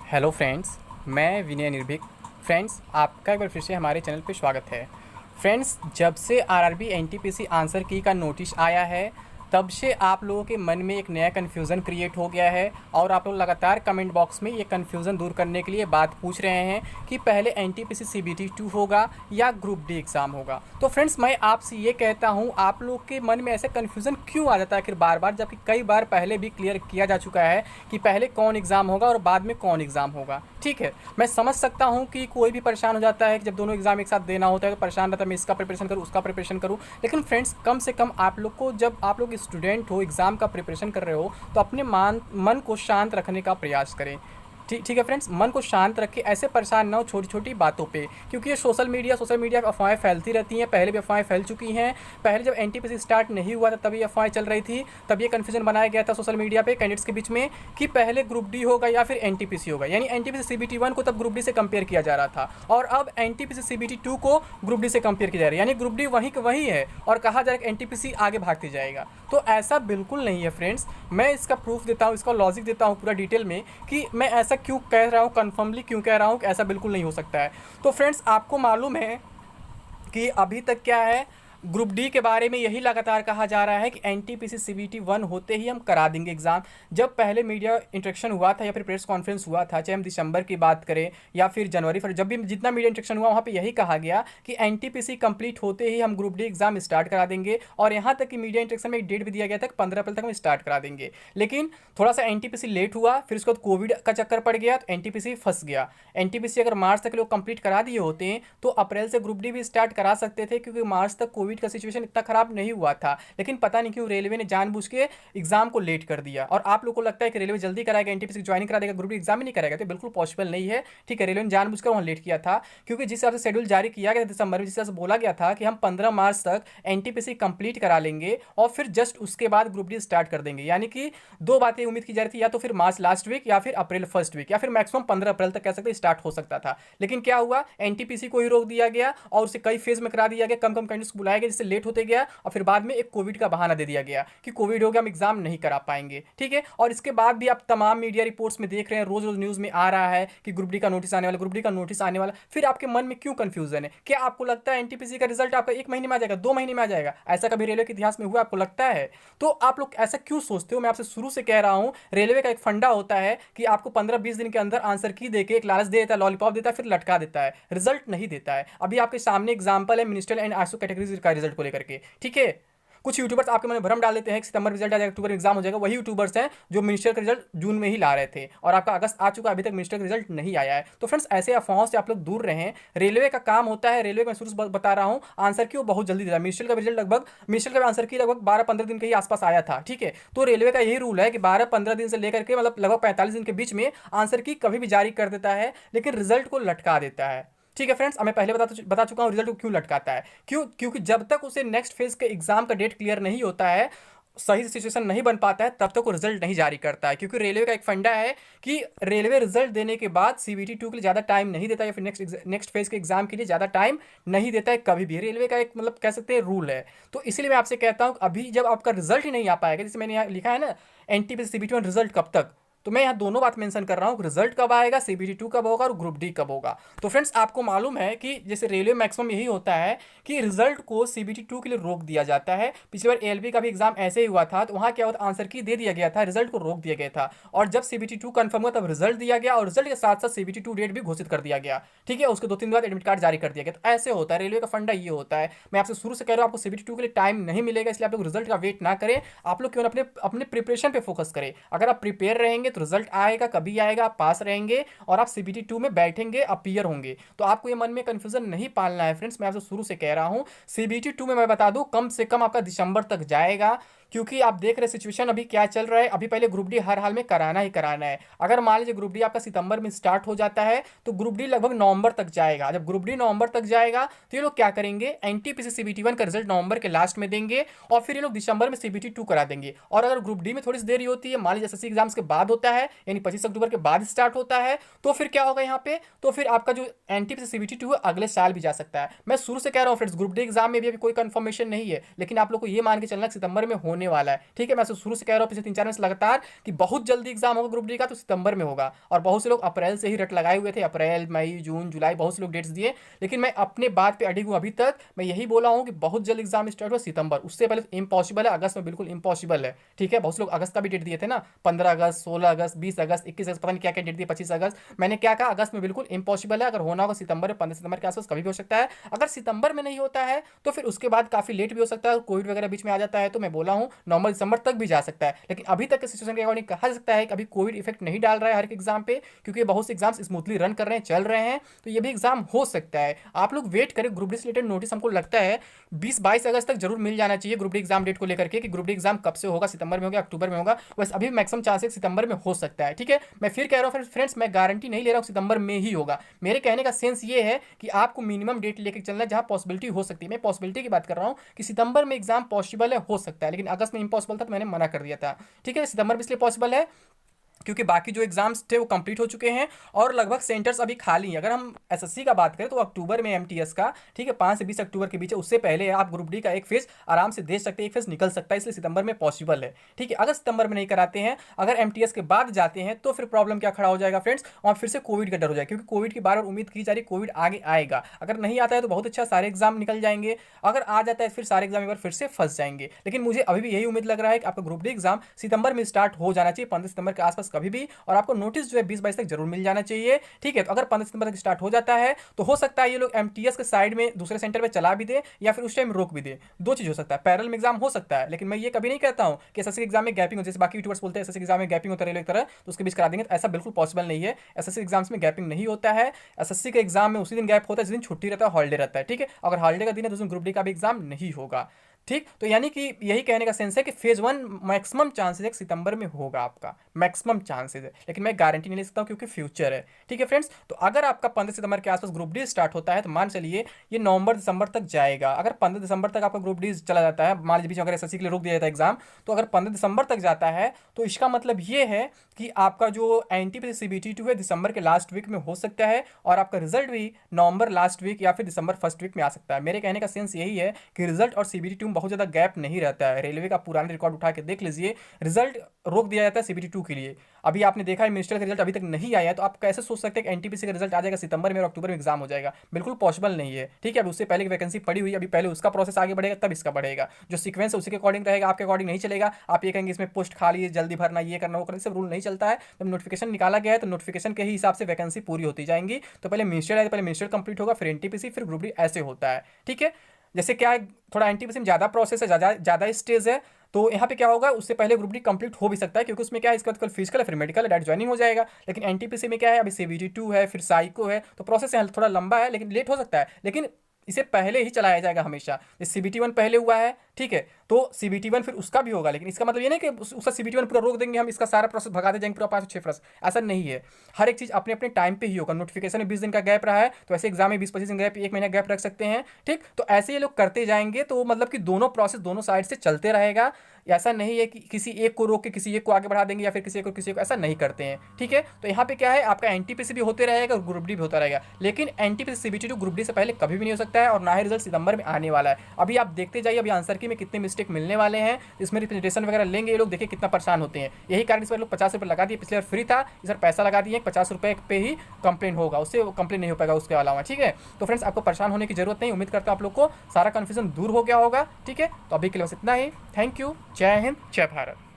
Hello friends, मैं विनय निर्भीक। Friends, आपका एक बार फिर से हमारे चैनल पे स्वागत है। फ्रेंड्स, जब से आरआरबी एनटीपीसी आंसर की का नोटिस आया है, तब से आप लोगों के मन में एक नया कन्फ्यूज़न क्रिएट हो गया है और आप लोग लगातार कमेंट बॉक्स में ये कन्फ्यूज़न दूर करने के लिए बात पूछ रहे हैं कि पहले एनटीपीसी सीबीटी 2 होगा या ग्रुप डी एग्ज़ाम होगा। तो फ्रेंड्स, मैं आपसे ये कहता हूँ, आप लोग के मन में ऐसे कन्फ्यूज़न क्यों आ जाता है आखिर बार बार, जबकि कई बार पहले भी क्लियर किया जा चुका है कि पहले कौन एग्ज़ाम होगा और बाद में कौन एग्ज़ाम होगा। ठीक है, मैं समझ सकता हूँ कि कोई भी परेशान हो जाता है कि जब दोनों एग्ज़ाम एक साथ देना होता है तो परेशान रहता है, मैं इसका प्रिपरेशन करूँ उसका प्रिपरेशन करूँ। लेकिन फ्रेंड्स, कम से कम आप लोग को, जब आप लोग स्टूडेंट हो, एग्ज़ाम का प्रिपरेशन कर रहे हो, तो अपने मन को शांत रखने का प्रयास करें। ठीक ठीक है फ्रेंड्स, मन को शांत रखें, ऐसे परेशान ना हो छोटी छोटी बातों पे, क्योंकि ये सोशल मीडिया पे अफवाहें फैलती रहती हैं। पहले भी अफवाहें फैल चुकी हैं। पहले जब एनटीपीसी स्टार्ट नहीं हुआ था तभी अफवाहें चल रही थी, तब ये कन्फ्यूजन बनाया गया था सोशल मीडिया पे कैंडिडेट्स के बीच में कि पहले ग्रुप डी होगा या फिर एनटीपीसी होगा। यानी एनटीपीसी सीबीटी 1 को तब ग्रुप डी से कंपेयर किया जा रहा था और अब एनटीपीसी सीबीटी 2 को ग्रुप डी से कंपेयर किया जा रहा है। यानी ग्रुप डी वहीं का वही है और कहा जा रहा है कि एनटीपीसी आगे भागते जाएगा। तो ऐसा बिल्कुल नहीं है फ्रेंड्स। मैं इसका प्रूफ देता हूँ, इसका लॉजिक देता हूँ पूरा डिटेल में कि मैं ऐसा क्यों कह रहा हूँ, कन्फर्मली क्यों कह रहा हूँ कि ऐसा बिल्कुल नहीं हो सकता है। तो फ्रेंड्स, आपको मालूम है कि अभी तक क्या है, ग्रुप डी के बारे में यही लगातार कहा जा रहा है कि एनटीपीसी सीबीटी 1 होते ही हम करा देंगे एग्ज़ाम। जब पहले मीडिया इंटरेक्शन हुआ था या फिर प्रेस कॉन्फ्रेंस हुआ था, चाहे हम दिसंबर की बात करें या फिर जनवरी फरवरी, जब भी जितना मीडिया इंटरेक्शन हुआ वहाँ पे यही कहा गया कि एनटीपीसी कंप्लीट होते ही हम ग्रुप डी एग्ज़ाम स्टार्ट करा देंगे। और यहाँ तक कि मीडिया इंटरेक्शन में एक डेट भी दिया गया था कि 15 अप्रैल तक हम स्टार्ट करा देंगे। लेकिन थोड़ा सा एनटीपीसी लेट हुआ, फिर उसके बाद कोविड का चक्कर पड़ गया तो एनटीपीसी फंस गया। एनटीपीसी अगर मार्च तक लोग कंप्लीट करा दिए होते हैं तो अप्रैल से ग्रुप डी भी स्टार्ट करा सकते थे, क्योंकि मार्च तक कोविड का सिचुएशन इतना खराब नहीं हुआ था। लेकिन पता नहीं क्यों रेलवे ने जानबूझ के एग्जाम को लेट कर दिया। और आप लोग को लगता है कि रेलवे जल्दी कराएगा, एनटीपीसी ज्वाइन करा देगा, ग्रुप डी एग्जाम ही नहीं कराएगा, तो बिल्कुल पॉसिबल नहीं है। ठीक है, रेलवे ने जानबूझकर वहां लेट किया था, क्योंकि जिस हिसाब से शेड्यूल जारी किया गया दिसंबर में, जिस हिसाब से बोला गया था कि हम 15 मार्च तक एनटीपीसी कंप्लीट करा लेंगे और फिर जस्ट उसके बाद ग्रुप डी स्टार्ट कर देंगे। यानी कि दो बातें उम्मीद की जा रही थी, या तो फिर मार्च लास्ट वीक या फिर अप्रैल फर्स्ट वीक या फिर मैक्सिमम 15 अप्रैल तक कह सकते स्टार्ट हो सकता था। लेकिन क्या हुआ, एनटीपीसी को ही रोक दिया गया और उसे कई फेज में करा दिया गया, कम कम कैंडिडेट्स को बुलाया गया, जिससे लेट होते गया और फिर बाद में एक कोविड का बहाना दे दिया गया कि कोविड हो गया, हम एग्जाम नहीं करा पाएंगे। ठीक है, और इसके बाद भी आप तमाम मीडिया रिपोर्ट्स में देख रहे हैं, रोज रोज न्यूज में आ रहा है कि ग्रुप डी का नोटिस आने वाला, ग्रुप डी का नोटिस आने वाला। फिर आपके मन में क्यों कंफ्यूजन है? क्या आपको लगता है एनटीपीसी का रिजल्ट आपका 1 महीने में आ जाएगा, 2 महीने में आ जाएगा? ऐसा कभी रेलवे के इतिहास में हुआ आपको लगता है? तो आप लोग ऐसा क्यों सोचते हो? मैं आपसे शुरू से कह रहा हूं, रेलवे का एक फंडा होता है कि आपको 15-20 दिन के अंदर आंसर की देके एक लालच दे देता है, लॉलीपॉप देता है, फिर लटका देता है, रिजल्ट नहीं देता है। अभी आपके सामने एग्जाम्पल है मिनिस्ट्रियल एंड आईएसओ कैटेगरीज का रिजल्ट को लेकर के। ठीक है, कुछ यूट्यूबर्स आपके मन में भ्रम डाल देते हैं कि सितंबर रिजल्ट आ जाएगा, अक्टूबर एग्जाम हो जाएगा। वही यूट्यूबर्स हैं जो मिनिस्टर का रिजल्ट जून में ही ला रहे थे और आपका अगस्त आ चुका, अभी तक मिनिस्टर का रिजल्ट नहीं आया है। तो फ्रेंड्स, ऐसे अफवाहों से आप लोग दूर रहें। रेलवे का काम होता है, रेलवे का मैं शुरू से बता रहा हूँ, आंसर की वो बहुत जल्दी देता है। मिनिस्टर का रिजल्ट लगभग, मिनिस्टर का आंसर की लगभग 12-15 दिन के ही आसपास आया था। ठीक है, तो रेलवे का यही रूल है कि 12-15 दिन से लेकर के मतलब लगभग 45 दिन के बीच में आंसर की कभी भी जारी कर देता है, लेकिन रिजल्ट को लटका देता है। ठीक है फ्रेंड्स, अब मैं पहले बता चुका हूं रिजल्ट को क्यों लटकाता है। क्योंकि जब तक उसे नेक्स्ट फेज के एग्जाम का डेट क्लियर नहीं होता है, सही सिचुएशन नहीं बन पाता है, तब तक वो रिजल्ट नहीं जारी करता है। क्योंकि रेलवे का एक फंडा है कि रेलवे रिजल्ट देने के बाद सीबीटी 2 के लिए ज़्यादा टाइम नहीं देता, या फिर नेक्स्ट फेज के एग्जाम के लिए ज़्यादा टाइम नहीं देता है कभी भी। रेलवे का एक मतलब कह सकते हैं रूल है। तो इसलिए मैं आपसे कहता हूँ, अभी जब आपका रिजल्ट ही नहीं आ पाएगा, जैसे मैंने यहाँ लिखा है ना, एनटीपीसी सीबीटी 1 रिजल्ट कब तक, तो मैं यहाँ दोनों बात मेंशन कर रहा हूँ, रिजल्ट कब आएगा, सीबीटी 2 कब होगा और ग्रुप डी कब होगा। तो फ्रेंड्स, आपको मालूम है कि जैसे रेलवे मैक्सिमम यही होता है कि रिजल्ट को सीबीटी 2 के लिए रोक दिया जाता है। पिछली बार एएलपी का भी एग्जाम ऐसे ही हुआ था, तो वहाँ क्या होता, आंसर की दे दिया गया था, रिजल्ट को रोक दिया गया था। और जब सीबीटी 2 कंफर्म हुआ तब रिजल्ट दिया गया और रिजल्ट के साथ साथ सीबीटी 2 डेट भी घोषित कर दिया गया। ठीक है, उसके 2-3 दिन बाद एडमिट कार्ड जारी कर दिया गया। तो ऐसे होता है, रेलवे का फंडा ये होता है। मैं आपसे शुरू से कह रहा हूँ, आपको सीबीटी 2 के लिए टाइम नहीं मिलेगा, इसलिए आप लोग रिजल्ट का वेट ना करें। आप लोग केवल अपने अपने प्रिपरेशन पे फोकस करें। अगर आप प्रिपेयर रहेंगे तो रिजल्ट आएगा, कभी आएगा, आप पास रहेंगे और आप सीबीटी 2 में बैठेंगे, अपीयर होंगे। तो आपको ये मन में कंफ्यूजन नहीं पालना है फ्रेंड्स। मैं आपसे शुरू से कह रहा हूं, सीबीटी 2 में मैं बता दूं कम से कम आपका दिसंबर तक जाएगा। क्योंकि आप देख रहे सिचुएशन अभी क्या चल रहा है, अभी पहले ग्रुप डी हर हाल में कराना ही कराना है। अगर मान लीजिए ग्रुप डी आपका सितंबर में स्टार्ट हो जाता है तो ग्रुप डी लगभग नवंबर तक जाएगा। जब ग्रुप डी नवंबर तक जाएगा तो ये लोग क्या करेंगे, एनटीपीसी सीबीटी 1 का रिजल्ट नवंबर के लास्ट में देंगे और फिर ये लोग दिसंबर में सीबीटी 2 करा देंगे। और अगर ग्रुप डी में थोड़ी सी देरी होती है, मान लीजिए एसएससी एग्जाम्स के बाद होता है, यानी 25 अक्टूबर के बाद स्टार्ट होता है, तो फिर क्या होगा यहाँ पे, तो फिर आपका जो एनटीपीसी सीबीटी 2 है अगले साल भी जा सकता है। मैं शुरू से कह रहा हूँ फ्रेंड्स, ग्रुप डी एग्जाम में भी अभी कोई कंफर्मेशन नहीं है, लेकिन आप लोग को ये मान के चलना सितंबर में होने होने वाला है। ठीक है, मैं शुरू से कह रहा हूँ पिछले 3-4 महीने से लगातार कि बहुत जल्दी एग्जाम होगा ग्रुप डी का, तो सितंबर में होगा। और बहुत से लोग अप्रैल से ही रट लगाए हुए थे, अप्रैल, मई, जून, जुलाई, बहुत से लोग डेट्स दिए, लेकिन मैं अपने बात पे अडिग हूँ। अभी तक मैं यही बोला हूँ कि बहुत जल्द एग्जाम स्टार्ट हुआ सितंबर, उससे पहले इम्पॉसिबल है, अगस्त में बिल्कुल इम्पॉसिबल है। ठीक है, बहुत से लोग अगस्त का भी डेट दिए थे ना, 15 अगस्त, 16 अगस्त, 20 अगस्त, 21 अगस्त, पता नहीं क्या क्या डेट दिए, 25 अगस्त। मैंने क्या कहा, अगस्त में बिल्कुल इम्पॉसिबल है। अगर होना होगा सितंबर में, 15 सितंबर के आसपास कभी भी हो सकता है। अगर सितंबर में नहीं होता है तो फिर उसके बाद काफी लेट भी हो सकता है, कोविड वगैरह बीच में आ जाता है, तो मैं बोला हूँ नवंबर दिसंबर तक भी जा सकता है। लेकिन अभी तक के सिचुएशन के अकॉर्डिंग कहा जा सकता है कि अभी कोविड इफेक्ट नहीं डाल रहा है हर एक एग्जाम पे, क्योंकि बहुत से एग्जाम्स स्मूथली रन कर रहे हैं, चल रहे हैं, तो ये भी एग्जाम हो सकता है। आप लोग वेट करें, ग्रुप डी से रिलेटेड नोटिस हमको लगता है 20-22 अगस्त तक जरूर मिल जाना चाहिए ग्रुप डी एग्जाम डेट को लेकर के, कि ग्रुप डी एग्जाम कब से होगा, सितंबर में होगा, अक्टूबर में होगा। बस अभी मैक्सिमम चांसेस सितंबर में हो सकता है। ठीक है, मैं फिर कह रहा हूँ फ्रेंड्स, मैं गारंटी नहीं ले रहा हूँ सितंबर में ही होगा। मेरे कहने का सेंस ये है कि आपको मिनिमम डेट लेकर चलना है जहां पॉसिबिलिटी हो सकती है। मैं पॉसिबिलिटी की बात कर रहा हूं कि सितंबर में एग्जाम पॉसिबल है, हो सकता है, लेकिन अगस्त में इम्पॉसिबल था तो मैंने मना कर दिया था। ठीक है, सितंबर में इसलिए पॉसिबल है क्योंकि बाकी जो एग्जाम्स थे वो कंप्लीट हो चुके हैं और लगभग सेंटर्स अभी खाली हैं। अगर हम एसएससी का बात करें तो अक्टूबर में एमटीएस का, ठीक है, 5 से 20 अक्टूबर के बीच है, उससे पहले आप ग्रुप डी का एक फेज आराम से दे सकते हैं, एक फेज निकल सकता है, इसलिए सितंबर में पॉसिबल है। ठीक है, अगर सितंबर में नहीं कराते हैं, अगर एमटीएस के बाद जाते हैं तो फिर प्रॉब्लम क्या खड़ा हो जाएगा फ्रेंड्स, वहाँ फिर से कोविड का डर हो जाएगा, क्योंकि कोविड की बार बार उम्मीद की जा रही है कोविड आगे आएगा। अगर नहीं आता है तो बहुत अच्छा, सारे एग्जाम निकल जाएंगे, अगर आ जाता है फिर सारे एग्जाम एक बार फिर से फंस जाएंगे। लेकिन मुझे अभी भी यही उम्मीद लग रहा है कि आपका ग्रुप डी एग्जाम सितंबर में स्टार्ट हो जाना चाहिए, 15 सितंबर के आसपास कभी भी, और आपको नोटिस जो है 20-22 तक जरूर मिल जाना चाहिए। ठीक है, तो अगर 15 सितंबर तक स्टार्ट हो जाता है तो हो सकता है ये लोग एमटीएस के साइड में दूसरे सेंटर पे चला भी दे या फिर उस टाइम रोक भी दे। दो चीज हो सकता है, पैरेलल में एग्जाम हो सकता है, लेकिन मैं ये कभी नहीं कहता हूं कि एसएससी एग्जाम में गैपिंग हो, जैसे बाकी यूट्यूबर्स बोलते हैं एसएससी एग्जाम में गैपिंग होता है रेलवे की तरह, तो उसके बीच करा देंगे, तो ऐसा बिल्कुल पॉसिबल नहीं है। एसएससी एग्जाम्स में गैपिंग नहीं होता है। एसएससी के एग्जाम में उसी दिन गैप होता है जिस दिन छुट्टी रहता है, हॉलिडे रहता है। ठीक है, अगर हॉलिडे का दिन है तो उस दिन ग्रुप डी का भी एग्जाम नहीं होगा। ठीक, तो यानी कि यही कहने का सेंस है कि फेज 1 मैक्सिमम चांसेस है सितंबर में होगा, आपका मैक्सिमम चांसेस है, लेकिन मैं गारंटी नहीं ले सकता हूं क्योंकि फ्यूचर है। ठीक है फ्रेंड्स, तो अगर आपका 15 सितंबर के आसपास ग्रुप डी स्टार्ट होता है तो मान चलिए ये नवंबर दिसंबर तक जाएगा। अगर 15 दिसंबर तक आपका ग्रुप डी चला जाता है, मान लीजिए अगर एसएससी के लिए रोक दिया जाता है एग्जाम, तो अगर 15 दिसंबर तक जाता है तो इसका मतलब ये है कि आपका जो एनटीपीसी सीबीटी 2 है दिसंबर के लास्ट वीक में हो सकता है, और आपका रिजल्ट भी नवंबर लास्ट वीक या फिर दिसंबर फर्स्ट वीक में आ सकता है। मेरे कहने का सेंस यही है कि रिजल्ट और सीबीटी 2 में बहुत ज़्यादा गैप नहीं रहता है। रेलवे का पुराना रिकॉर्ड उठा के देख लीजिए, रिजल्ट रोक दिया जाता है सीबीटी 2 के लिए। अभी आपने देखा है मिनिस्टर का रिजल्ट अभी तक नहीं आया है, तो आप कैसे सोच सकते हैं कि एनटीपीसी का रिजल्ट आ जाएगा सितंबर में और अक्टूबर में एग्जाम हो जाएगा? बिल्कुल पॉसिबल नहीं है। ठीक है, अभी उससे पहले की वैकेंसी पड़ी हुई है, अभी पहले उसका प्रोसेस आगे बढ़ेगा तब इसका बढ़ेगा। जो सीक्वेंस है उसी के अकॉर्डिंग रहेगा, आपके अकॉर्डिंग नहीं चलेगा। आप ये कहेंगे इसमें पोस्ट खाली है, जल्दी भरना, ये करना, वो करना, सब रूल नहीं चलता है। जब नोटिफिकेशन निकाला गया है तो नोटिफिकेशन के ही हिसाब से वैकेंसी पूरी होती जाएंगी। तो पहले मिनिस्टर है, पहले मिनिस्टर कंप्लीट होगा, फिर एनटीपीसी, फिर ग्रुप डी, ऐसे होता है। ठीक है, जैसे क्या है, थोड़ा एनटीपीसी में ज़्यादा प्रोसेस है, ज़्यादा स्टेज है, तो यहाँ पे क्या होगा, उससे पहले ग्रुप डी कंप्लीट हो भी सकता है, क्योंकि उसमें क्या है, इसका कल फिजिकल है, फिर मेडिकल है, डायरेक्ट ज्वाइनिंग हो जाएगा। लेकिन एनटीपीसी में क्या है, अभी सीबीटी 2 है, फिर साइको है, तो प्रोसेस थोड़ा लंबा है, लेकिन लेट हो सकता है, लेकिन इसे पहले ही चलाया जाएगा हमेशा। सीबीटी 1 पहले हुआ है, ठीक है, तो सीबीटी 1 फिर उसका भी होगा, लेकिन इसका मतलब ये नहीं कि उसका सीबीटी 1 पूरा रोक देंगे हम, इसका सारा प्रोसेस भगा दे जाएंगे पूरा 5-6 वर्ष, ऐसा नहीं है। हर एक चीज़ अपने अपने टाइम पे ही होगा। नोटिफिकेशन में 20 दिन का गैप रहा है, तो ऐसे एग्जाम में 20-25 दिन गैप, 1 महीना गैप रख सकते हैं। ठीक, तो ऐसे ये लोग करते जाएंगे, तो मतलब कि दोनों प्रोसेस दोनों साइड से चलते रहेगा। ऐसा नहीं है कि किसी एक को रोक के किसी एक को आगे बढ़ा देंगे, या फिर किसी को ऐसा नहीं करते हैं। ठीक है, तो यहाँ पे क्या है, आपका एनटीपीसी भी होते रहेगा और ग्रुप डी भी होता रहेगा, लेकिन एनटीपीसी सीबीटी 2 ग्रुप डी से पहले कभी भी नहीं हो सकता है, और ना ही रिजल्ट सितंबर में आने वाला है। अभी आप देखते जाइए, अभी आंसर की में कितने मिस्टेक मिलने वाले हैं, इसमें रिप्रेजेंटेशन वगैरह लेंगे ये लोग, देखिए कितना परेशान होते हैं। यही कारण इस बार लोग 50 रुपये लगा दिए, पिछले बार फ्री था, इस बार पैसा लगा दिए, 50 रुपये पे ही कंप्लेन होगा, उससे कंप्लेन नहीं हो पाएगा उसके अलावा। ठीक है, तो फ्रेंड्स आपको परेशान होने की जरूरत नहीं, उम्मीद करता हूं आप लोग को सारा कन्फ्यूजन दूर हो गया होगा। ठीक है, तो अभी के लिए बस इतना ही। थैंक यू, जय हिंद, जय भारत।